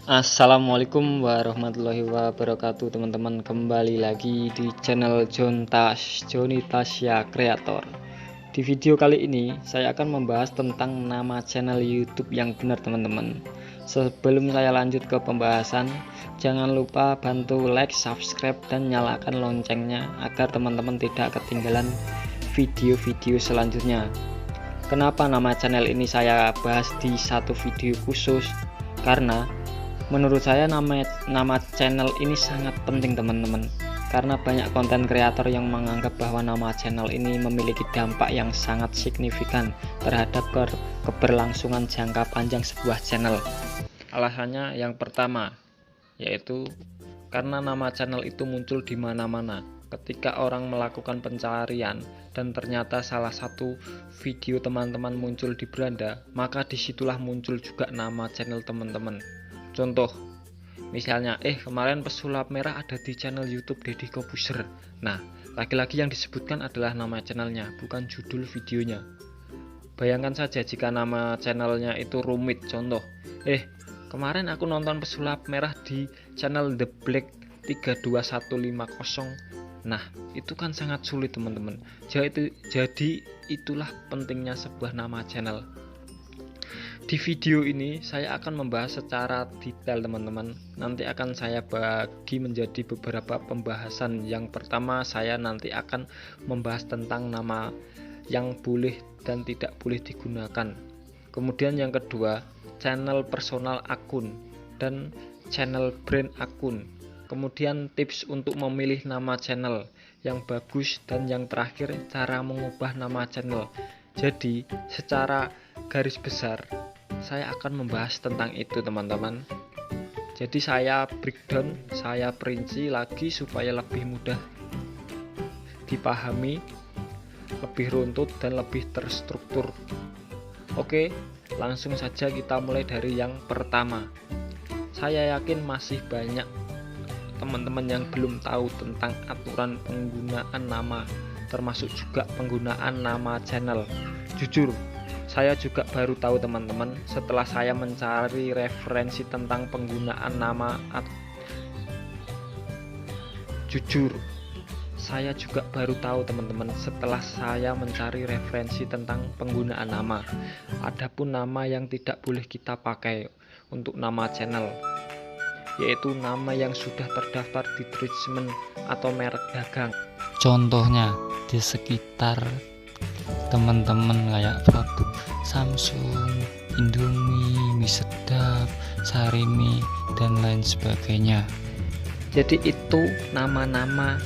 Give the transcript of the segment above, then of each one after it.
Assalamualaikum warahmatullahi wabarakatuh, teman-teman. Kembali lagi di channel Joni Tasya Creator. Di video kali ini saya akan membahas tentang nama channel YouTube yang benar, teman-teman. Sebelum saya lanjut ke pembahasan, jangan lupa bantu like, subscribe, dan nyalakan loncengnya agar teman-teman tidak ketinggalan video-video selanjutnya. Kenapa nama channel ini saya bahas di satu video khusus? Karena menurut saya nama channel ini sangat penting, teman-teman, karena banyak konten kreator yang menganggap bahwa nama channel ini memiliki dampak yang sangat signifikan terhadap keberlangsungan jangka panjang sebuah channel. Alasannya yang pertama yaitu karena nama channel itu muncul di mana-mana. Ketika orang melakukan pencarian dan ternyata salah satu video teman-teman muncul di beranda, maka disitulah muncul juga nama channel teman-teman. Contoh, misalnya kemarin pesulap merah ada di channel YouTube Deddy Kobuser. Nah, lagi-lagi yang disebutkan adalah nama channelnya, bukan judul videonya. Bayangkan saja jika nama channelnya itu rumit. Contoh, kemarin aku nonton pesulap merah di channel The Black 32150. Nah, itu kan sangat sulit, teman-teman. Jadi itulah pentingnya sebuah nama channel. Di video ini saya akan membahas secara detail, teman-teman. Nanti akan saya bagi menjadi beberapa pembahasan. Yang pertama, saya nanti akan membahas tentang nama yang boleh dan tidak boleh digunakan. Kemudian yang kedua, channel personal akun dan channel brand akun. Kemudian tips untuk memilih nama channel yang bagus, dan yang terakhir cara mengubah nama channel. Jadi secara garis besar saya akan membahas tentang itu, teman-teman. Jadi saya breakdown, saya perinci lagi supaya lebih mudah dipahami, lebih runtut dan lebih terstruktur. Oke, langsung saja kita mulai dari yang pertama. Saya yakin masih banyak teman-teman yang belum tahu tentang aturan penggunaan nama, termasuk juga penggunaan nama channel. Jujur, saya juga baru tahu, teman-teman, setelah saya mencari referensi tentang penggunaan nama. Jujur, saya juga baru tahu, teman-teman, setelah saya mencari referensi tentang penggunaan nama. Adapun nama yang tidak boleh kita pakai untuk nama channel, yaitu nama yang sudah terdaftar di Treatment atau merek dagang. Contohnya di sekitar teman-teman kayak produk Samsung, Indomie, mie sedap, Sarimi, dan lain sebagainya. Jadi itu nama-nama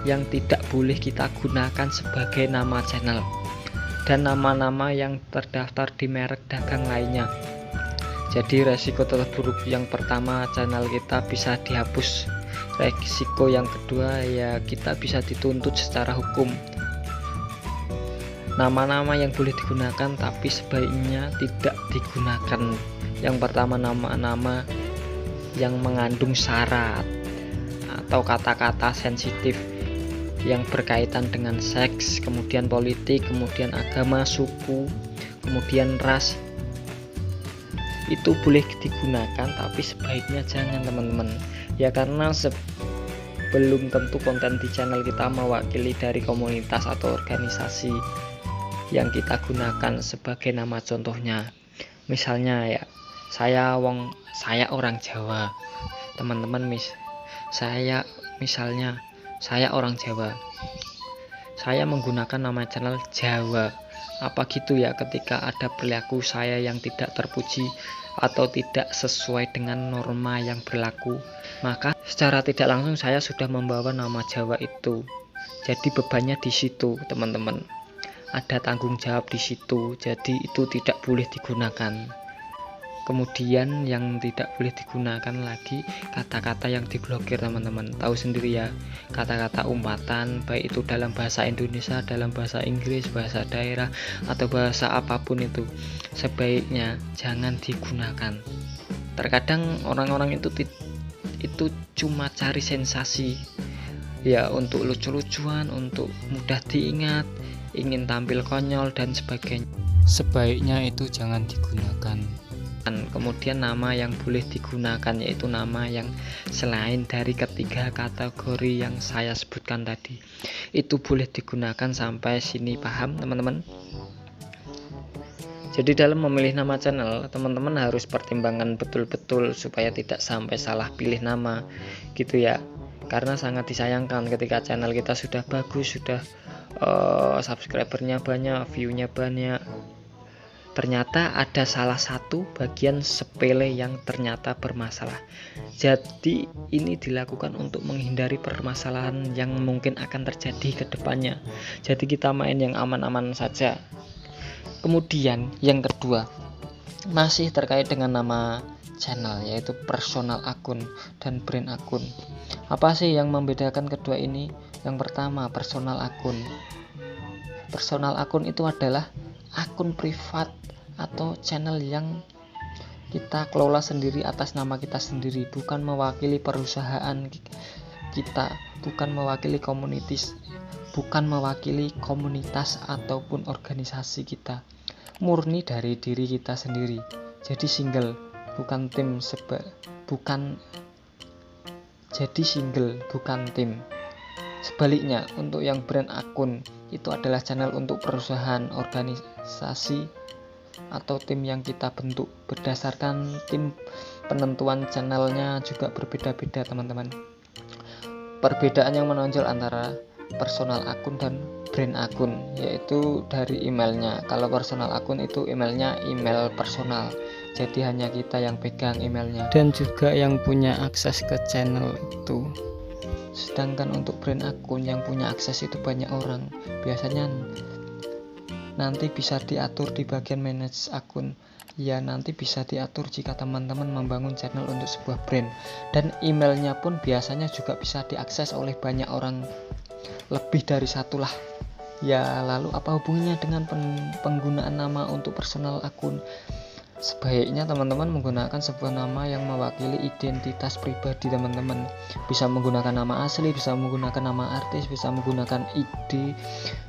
yang tidak boleh kita gunakan sebagai nama channel, dan nama-nama yang terdaftar di merek dagang lainnya. Jadi resiko terburuk yang pertama, channel kita bisa dihapus. Resiko yang kedua, ya kita bisa dituntut secara hukum. Nama-nama yang boleh digunakan tapi sebaiknya tidak digunakan. Yang pertama, nama-nama yang mengandung syarat atau kata-kata sensitif yang berkaitan dengan seks, kemudian politik, kemudian agama, suku, kemudian ras. Itu boleh digunakan tapi sebaiknya jangan, teman-teman. Ya karena belum tentu konten di channel kita mewakili dari komunitas atau organisasi yang kita gunakan sebagai nama. Contohnya, misalnya ya, saya orang Jawa, teman-teman. Saya orang Jawa. Saya menggunakan nama channel Jawa. Apa gitu ya ketika ada perilaku saya yang tidak terpuji atau tidak sesuai dengan norma yang berlaku, maka secara tidak langsung saya sudah membawa nama Jawa itu. Jadi bebannya di situ, teman-teman. Ada tanggung jawab di situ. Jadi itu tidak boleh digunakan. Kemudian yang tidak boleh digunakan lagi kata-kata yang diblokir, teman-teman. Tahu sendiri ya, kata-kata umpatan, baik itu dalam bahasa Indonesia, dalam bahasa Inggris, bahasa daerah, atau bahasa apapun itu, sebaiknya jangan digunakan. Terkadang orang-orang itu cuma cari sensasi, ya, untuk lucu-lucuan, untuk mudah diingat, ingin tampil konyol dan sebagainya. Sebaiknya itu jangan digunakan. Kemudian nama yang boleh digunakan yaitu nama yang selain dari ketiga kategori yang saya sebutkan tadi. Itu boleh digunakan. Sampai sini paham teman-teman? Jadi dalam memilih nama channel, teman-teman harus pertimbangkan betul-betul supaya tidak sampai salah pilih nama gitu ya. Karena sangat disayangkan ketika channel kita sudah bagus, sudah subscribernya banyak, view-nya banyak, ternyata ada salah satu bagian sepele yang ternyata bermasalah. Jadi ini dilakukan untuk menghindari permasalahan yang mungkin akan terjadi ke depannya. Jadi kita main yang aman-aman saja. Kemudian yang kedua, masih terkait dengan nama channel, yaitu personal akun dan brand akun. Apa sih yang membedakan kedua ini? Yang pertama, personal akun. Personal akun itu adalah akun privat atau channel yang kita kelola sendiri atas nama kita sendiri, bukan mewakili perusahaan kita, bukan mewakili komunitas ataupun organisasi kita, murni dari diri kita sendiri. Jadi single, bukan tim, bukan tim. Sebaliknya, untuk yang brand akun itu adalah channel untuk perusahaan, organisasi, atau tim yang kita bentuk. Berdasarkan tim, penentuan channelnya juga berbeda-beda teman-teman. Perbedaan yang menonjol antara personal akun dan brand akun yaitu dari emailnya. Kalau personal akun itu emailnya email personal, jadi hanya kita yang pegang emailnya dan juga yang punya akses ke channel itu. Sedangkan untuk brand akun yang punya akses itu banyak orang. Biasanya nanti bisa diatur di bagian manage akun. Ya, nanti bisa diatur jika teman-teman membangun channel untuk sebuah brand. Dan emailnya pun biasanya juga bisa diakses oleh banyak orang, lebih dari satu lah. Ya, lalu apa hubungannya dengan penggunaan nama untuk personal akun? Sebaiknya teman-teman menggunakan sebuah nama yang mewakili identitas pribadi teman-teman. Bisa menggunakan nama asli, bisa menggunakan nama artis, bisa menggunakan ID,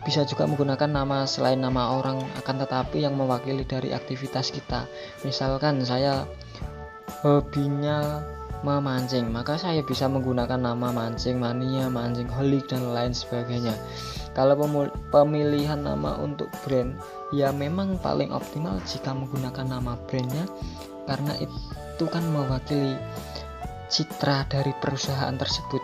bisa juga menggunakan nama selain nama orang, akan tetapi yang mewakili dari aktivitas kita. Misalkan saya hobinya memancing, maka saya bisa menggunakan nama Mancing Mania, Mancing Holic, dan lain sebagainya. Kalau pemilihan nama untuk brand, ya memang paling optimal jika menggunakan nama brandnya, karena itu kan mewakili citra dari perusahaan tersebut.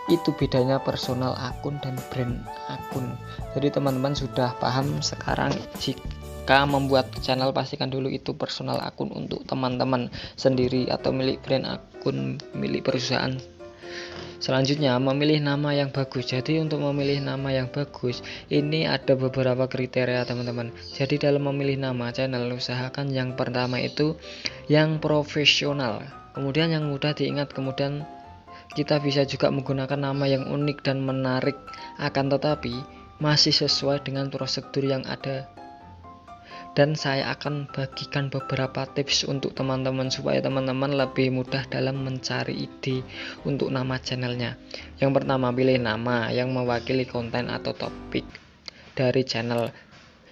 Itu bedanya personal akun dan brand akun. Jadi teman-teman sudah paham sekarang. Jika membuat channel, pastikan dulu itu personal akun untuk teman-teman sendiri atau milik brand akun milik perusahaan. Selanjutnya, memilih nama yang bagus. Jadi untuk memilih nama yang bagus ini ada beberapa kriteria teman-teman. Jadi dalam memilih nama channel, usahakan yang pertama itu yang profesional, kemudian yang mudah diingat, kemudian kita bisa juga menggunakan nama yang unik dan menarik, akan tetapi masih sesuai dengan prosedur yang ada. Dan saya akan bagikan beberapa tips untuk teman-teman supaya teman-teman lebih mudah dalam mencari ide untuk nama channelnya. Yang pertama, pilih nama yang mewakili konten atau topik dari channel.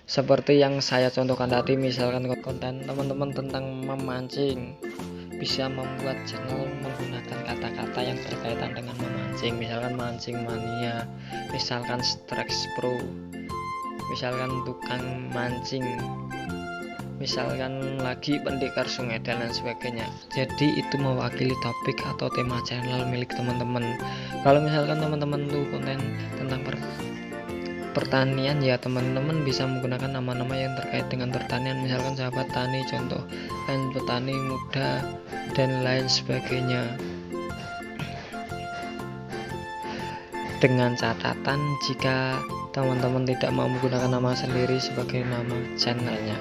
Seperti yang saya contohkan tadi, misalkan konten teman-teman tentang memancing, bisa membuat channel menggunakan kata-kata yang berkaitan dengan memancing, misalkan Mancing Mania, misalkan Strix Pro, misalkan tukang mancing, misalkan lagi pendekar sungai, dan lain sebagainya. Jadi itu mewakili topik atau tema channel milik teman-teman. Kalau misalkan teman-teman tuh konten tentang pertanian, ya teman-teman bisa menggunakan nama-nama yang terkait dengan pertanian, misalkan sahabat tani, contoh kan petani muda, dan lain sebagainya. Dengan catatan jika teman-teman tidak mau menggunakan nama sendiri sebagai nama channelnya.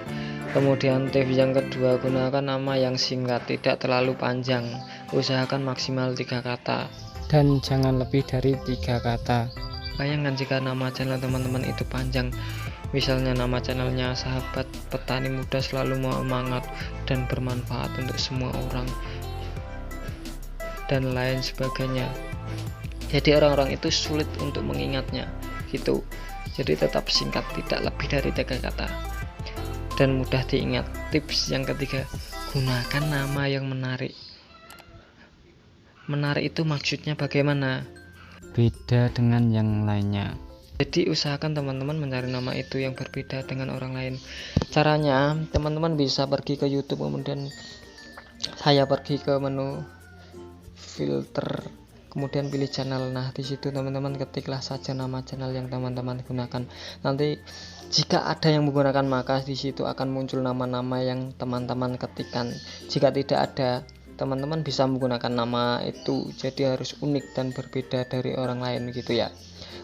Kemudian tips yang kedua, gunakan nama yang singkat, tidak terlalu panjang. Usahakan maksimal 3 kata dan jangan lebih dari 3 kata. Bayangkan jika nama channel teman-teman itu panjang, misalnya nama channelnya Sahabat Petani Muda Selalu Semangat dan Bermanfaat untuk Semua Orang, dan lain sebagainya. Jadi orang-orang itu sulit untuk mengingatnya gitu. Jadi tetap singkat, tidak lebih dari 3 kata. dan mudah diingat. Tips yang ketiga, gunakan nama yang menarik. Menarik itu maksudnya bagaimana? Beda dengan yang lainnya. Jadi usahakan teman-teman mencari nama itu yang berbeda dengan orang lain. Caranya, teman-teman bisa pergi ke YouTube, kemudian saya pergi ke menu filter, kemudian pilih channel. Nah, di situ teman-teman ketiklah saja nama channel yang teman-teman gunakan. Nanti jika ada yang menggunakan, maka di situ akan muncul nama-nama yang teman-teman ketikkan. Jika tidak ada, teman-teman bisa menggunakan nama itu, jadi harus unik dan berbeda dari orang lain gitu ya.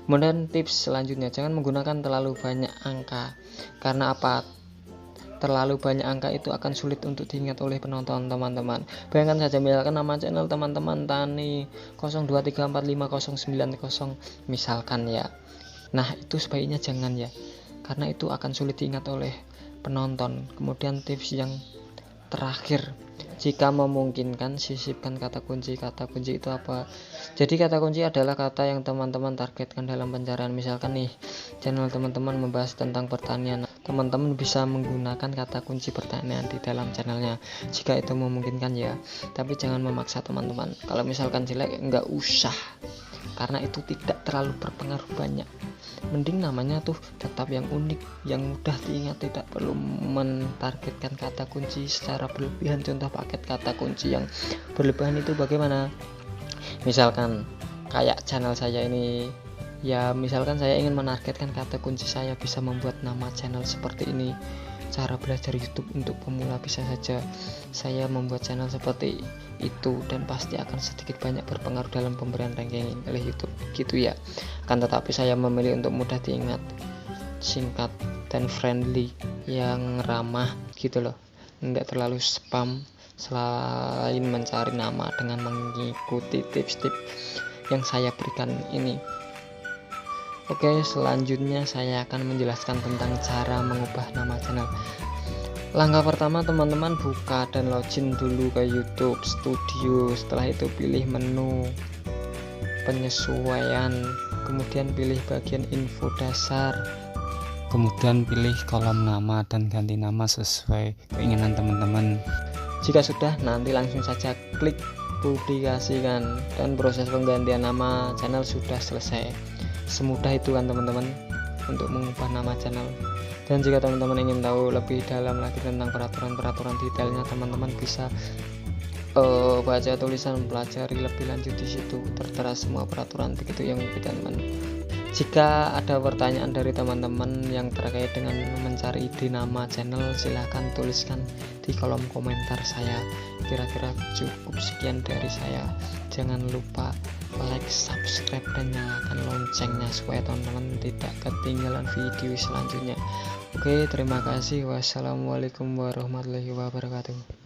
Kemudian tips selanjutnya, jangan menggunakan terlalu banyak angka. Karena apa? Terlalu banyak angka itu akan sulit untuk diingat oleh penonton teman-teman. Bayangkan saja, misalkan nama channel teman-teman Tani 02345090 misalkan ya. Nah, itu sebaiknya jangan ya, karena itu akan sulit diingat oleh penonton. Kemudian tips yang terakhir, jika memungkinkan sisipkan kata kunci. Kata kunci itu apa? Jadi kata kunci adalah kata yang teman-teman targetkan dalam pencarian. Misalkan nih, channel teman-teman membahas tentang pertanian, teman-teman bisa menggunakan kata kunci pertanian di dalam channelnya jika itu memungkinkan ya. Tapi jangan memaksa teman-teman. Kalau misalkan jelek, nggak usah, karena itu tidak terlalu berpengaruh banyak. Mending namanya tuh tetap yang unik, yang mudah diingat, tidak perlu mentargetkan kata kunci secara berlebihan. Contoh paket kata kunci yang berlebihan itu bagaimana? Misalkan kayak channel saya ini ya, misalkan saya ingin menargetkan kata kunci saya bisa membuat nama channel seperti ini, cara belajar YouTube untuk pemula, bisa saja saya membuat channel seperti itu, dan pasti akan sedikit banyak berpengaruh dalam pemberian ranking oleh YouTube gitu ya. Akan tetapi saya memilih untuk mudah diingat, singkat dan friendly, yang ramah gitu loh, enggak terlalu spam. Selain mencari nama dengan mengikuti tips-tips yang saya berikan ini. Oke, selanjutnya saya akan menjelaskan tentang cara mengubah nama channel. Langkah pertama, teman-teman buka dan login dulu ke YouTube Studio. Setelah itu pilih menu penyesuaian, kemudian pilih bagian info dasar, Kemudian pilih kolom nama dan ganti nama sesuai keinginan teman-teman. Jika sudah, nanti langsung saja klik publikasikan dan proses penggantian nama channel sudah selesai. Semudah itu kan teman-teman untuk mengubah nama channel. Dan jika teman-teman ingin tahu lebih dalam lagi tentang peraturan-peraturan detailnya, teman-teman bisa baca tulisan, pelajari lebih lanjut di situ. Tertera semua peraturan begitu yang teman-teman. Jika ada pertanyaan dari teman-teman yang terkait dengan mencari ide nama channel, silahkan tuliskan di kolom komentar saya. Kira-kira cukup sekian dari saya. Jangan lupa like, subscribe, dan nyalakan loncengnya supaya teman-teman tidak ketinggalan video selanjutnya. Oke, terima kasih. Wassalamualaikum warahmatullahi wabarakatuh.